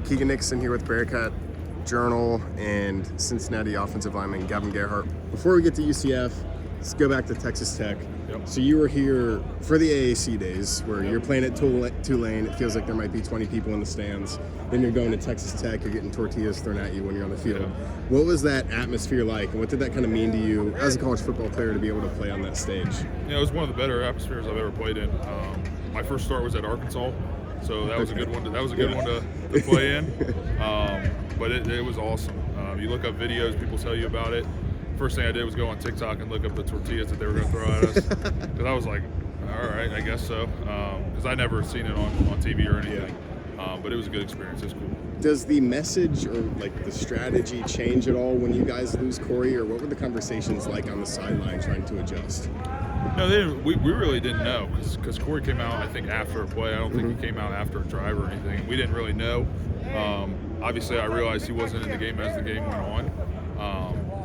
Keegan Nixon here with Bearcat Journal and Cincinnati offensive lineman Gavin Gerhardt. Before we get to UCF, let's go back to Texas Tech. Yep. So you were here for the AAC days where you're playing at Tulane. It feels like there might be 20 people in the stands. Then you're going to Texas Tech. You're getting tortillas thrown at you when you're on the field. Yeah. What was that atmosphere like, and what did that kind of mean to you as a college football player to be able to play on that stage? It was one of the better atmospheres I've ever played in. My first start was at Arkansas, so that was a good one. That was a good one to play in. But it was awesome. You look up videos, people tell you about it. First thing I did was go on TikTok and look up the tortillas that they were going to throw at us, because I was like, all right, I guess so, because I'd never seen it on TV or anything. But it was a good experience. It was cool. Does the message or like the strategy change at all when you guys lose Corey, or what were the conversations like on the sideline trying to adjust? No, they didn't, we really didn't know, because Corey came out, I think, after a play. I don't think he came out after a drive or anything. We didn't really know. Obviously, I realized he wasn't in the game as the game went on.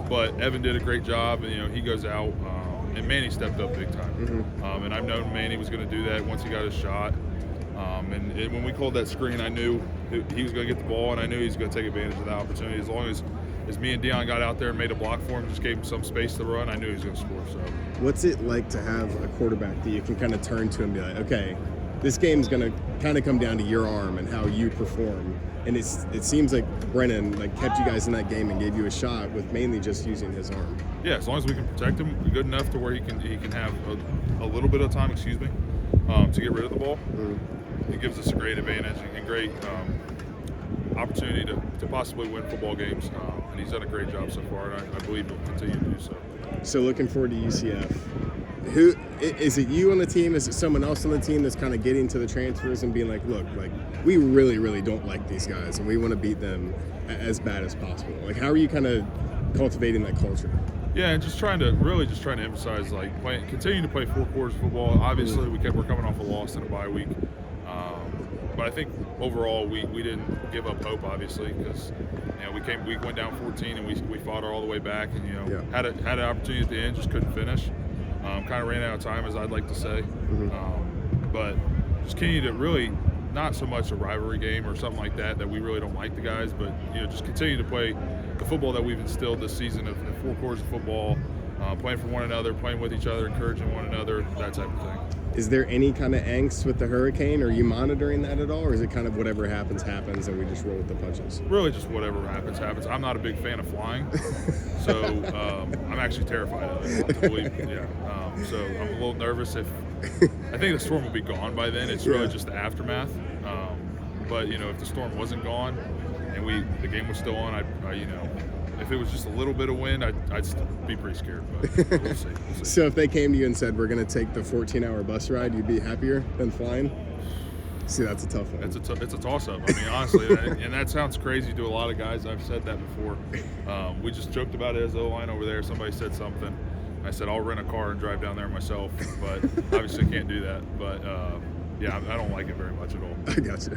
But Evan did a great job, and he goes out, and Manny stepped up big time. And I've known Manny was going to do that once he got his shot. And when we called that screen, I knew he was going to get the ball, and I knew he was going to take advantage of that opportunity. As long as me and Dion got out there and made a block for him, just gave him some space to run, I knew he was going to score. So, what's it like to have a quarterback that you can kind of turn to and be like, okay, this game's going to kind of come down to your arm and how you perform? And it seems like Brennan kept you guys in that game and gave you a shot with mainly just using his arm. Yeah, as long as we can protect him good enough to where he can have a little bit of time, to get rid of the ball. It gives us a great advantage and great opportunity to possibly win football games. And he's done a great job so far, and I believe he'll continue to do so. So looking forward to UCF. Who is it? You on the team? Is it someone else on the team that's kind of getting to the transfers and being like, look, we really don't like these guys, and we want to beat them as bad as possible? How are you kind of cultivating that culture? Yeah, and just trying to emphasize continuing to play 4 quarters of football. Obviously, we're coming off a loss in a bye week, but I think overall we didn't give up hope. Obviously, because we went down 14 and we fought all the way back, and had an opportunity at the end, just couldn't finish. Kind of ran out of time, as I'd like to say. But just continue to really, not so much a rivalry game or something like that we really don't like the guys, but just continue to play the football that we've instilled this season of 4 quarters of football, playing for one another, playing with each other, encouraging one another, that type of thing. Is there any kind of angst with the hurricane? Are you monitoring that at all, or is it kind of whatever happens and we just roll with the punches? Really, just whatever happens. I'm not a big fan of flying, so I'm actually terrified of it. Believe me, yeah. So I'm a little nervous. I think the storm will be gone by then. It's really just the aftermath. But if the storm wasn't gone and the game was still on, if it was just a little bit of wind, I'd still be pretty scared. But we'll see. So if they came to you and said, we're going to take the 14-hour bus ride, you'd be happier than flying? See, that's a tough one. It's a toss-up. I mean, honestly, and that sounds crazy to a lot of guys. I've said that before. We just joked about it as O-line over there. Somebody said something. I said, I'll rent a car and drive down there myself, but obviously can't do that. But, I don't like it very much at all. I gotcha.